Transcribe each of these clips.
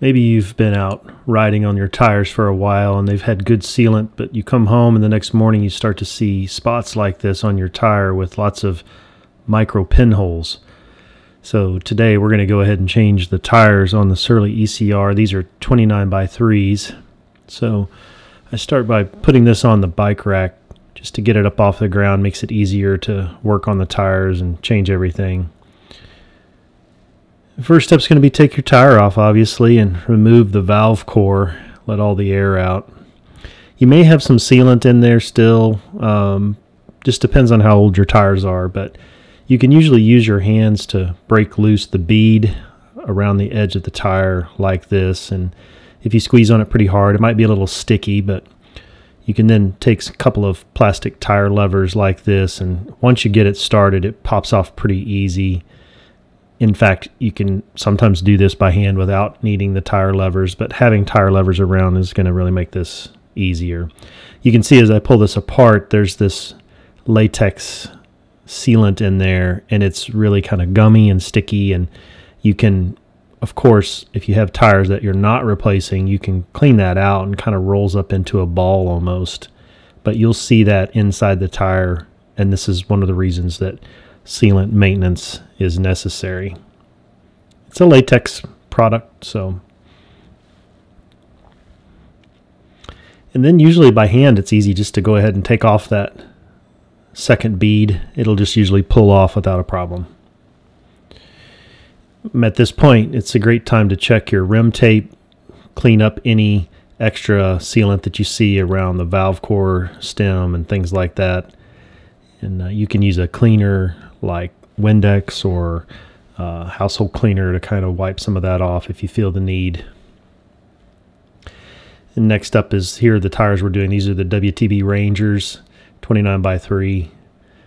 Maybe you've been out riding on your tires for a while and they've had good sealant, but you come home and the next morning you start to see spots like this on your tire with lots of micro pinholes. So today we're going to go ahead and change the tires on the Surly ECR. These are 29x3s. So I start by putting this on the bike rack just to get it up off the ground. Makes it easier to work on the tires and change everything. The first step is going to be take your tire off, obviously, and remove the valve core, let all the air out. You may have some sealant in there still, just depends on how old your tires are, but you can usually use your hands to break loose the bead around the edge of the tire like this, and if you squeeze on it pretty hard, it might be a little sticky, but you can then take a couple of plastic tire levers like this, and once you get it started, it pops off pretty easy. In fact, you can sometimes do this by hand without needing the tire levers, but having tire levers around is going to really make this easier. You can see as I pull this apart, there's this latex sealant in there, and it's really kind of gummy and sticky, and you can, of course, if you have tires that you're not replacing, you can clean that out and kind of rolls up into a ball almost. But you'll see that inside the tire, and this is one of the reasons that sealant maintenance is necessary. It's a latex product, so. And then usually by hand it's easy just to go ahead and take off that second bead. It'll just usually pull off without a problem. At this point, it's a great time to check your rim tape, clean up any extra sealant that you see around the valve core stem and things like that. And you can use a cleaner like Windex or household cleaner to kind of wipe some of that off if you feel the need. And next up is, here are the tires we're doing. These are the WTB Rangers 29x3.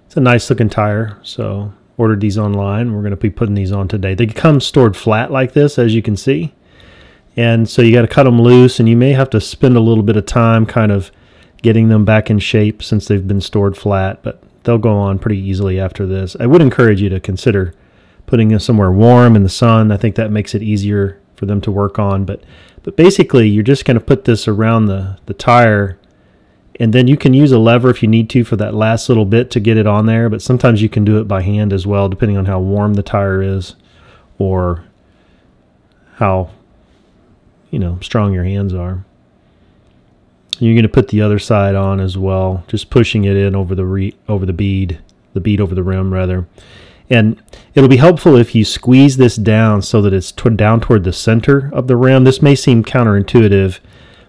It's a nice looking tire, so ordered these online. We're going to be putting these on today. They come stored flat like this, as you can see, and so you got to cut them loose, and you may have to spend a little bit of time kind of getting them back in shape since they've been stored flat, but they'll go on pretty easily after this. I would encourage you to consider putting them somewhere warm in the sun. I think that makes it easier for them to work on, but basically you're just going to put this around the tire, and then you can use a lever if you need to for that last little bit to get it on there, but sometimes you can do it by hand as well, depending on how warm the tire is or how, strong your hands are. You're going to put the other side on as well, just pushing it in over the bead over the rim rather. And it'll be helpful if you squeeze this down so that it's down toward the center of the rim. This may seem counterintuitive,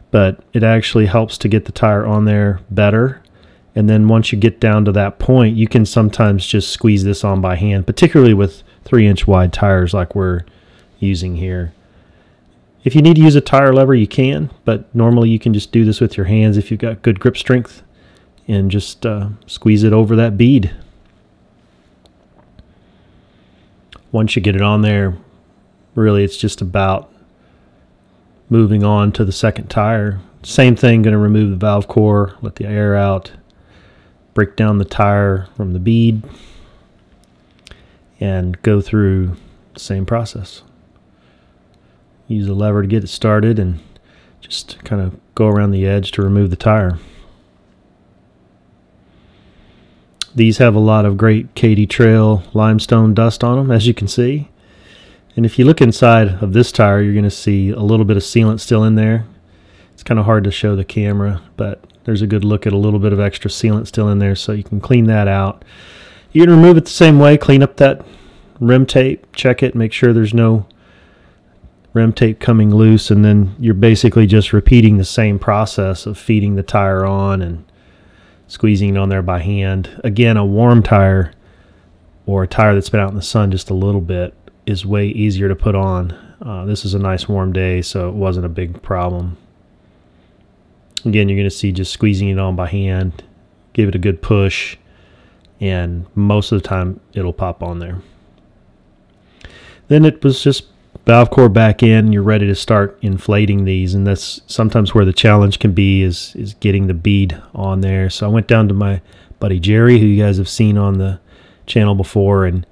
but it actually helps to get the tire on there better. And then once you get down to that point, you can sometimes just squeeze this on by hand, particularly with 3-inch wide tires like we're using here. If you need to use a tire lever, you can, but normally you can just do this with your hands if you've got good grip strength, and just squeeze it over that bead. Once you get it on there, really it's just about moving on to the second tire. Same thing, going to remove the valve core, let the air out, break down the tire from the bead, and go through the same process. Use a lever to get it started and just kind of go around the edge to remove the tire. These have a lot of great Katy Trail limestone dust on them, as you can see. And if you look inside of this tire, you're going to see a little bit of sealant still in there. It's kind of hard to show the camera, but there's a good look at a little bit of extra sealant still in there, so you can clean that out. You're going to remove it the same way, clean up that rim tape, check it, make sure there's no rim tape coming loose, and then you're basically just repeating the same process of feeding the tire on and squeezing it on there by hand. Again, a warm tire or a tire that's been out in the sun just a little bit is way easier to put on. This is a nice warm day, so it wasn't a big problem. Again, you're going to see just squeezing it on by hand, give it a good push, and most of the time it'll pop on there. Then it was just valve core back in, you're ready to start inflating these, and that's sometimes where the challenge can be, is getting the bead on there. So I went down to my buddy Jerry, who you guys have seen on the channel before, and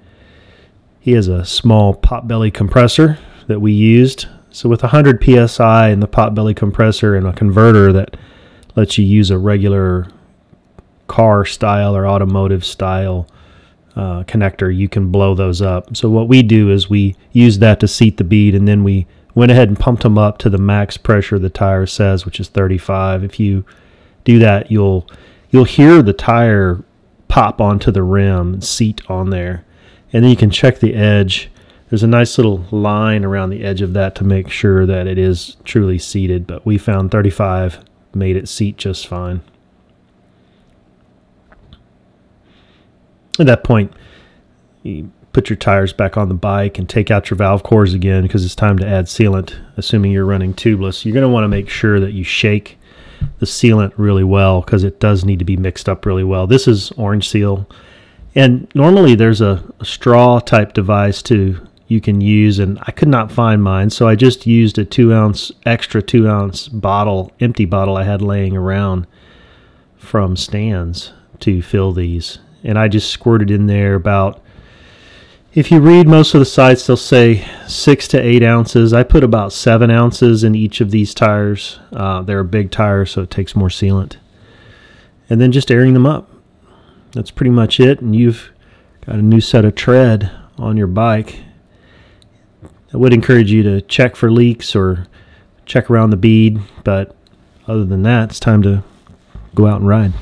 he has a small pot belly compressor that we used. So with 100 PSI and the potbelly compressor and a converter that lets you use a regular car style or automotive style connector, you can blow those up. So what we do is we use that to seat the bead, and then we went ahead and pumped them up to the max pressure the tire says, which is 35. If you do that, you'll hear the tire pop onto the rim and seat on there. And then you can check the edge. There's a nice little line around the edge of that to make sure that it is truly seated, but we found 35 made it seat just fine. At that point, you put your tires back on the bike and take out your valve cores again, because it's time to add sealant, assuming you're running tubeless. You're going to want to make sure that you shake the sealant really well, because it does need to be mixed up really well. This is orange seal, and normally there's a straw type device you can use, and I could not find mine, so I just used a 2-ounce, extra 2-ounce bottle, empty bottle I had laying around from Stan's to fill these. And I just squirted in there about, if you read most of the sites, they'll say 6 to 8 ounces. I put about 7 ounces in each of these tires. They're a big tire, so it takes more sealant. And then just airing them up. That's pretty much it, and you've got a new set of tread on your bike. I would encourage you to check for leaks or check around the bead, but other than that, it's time to go out and ride.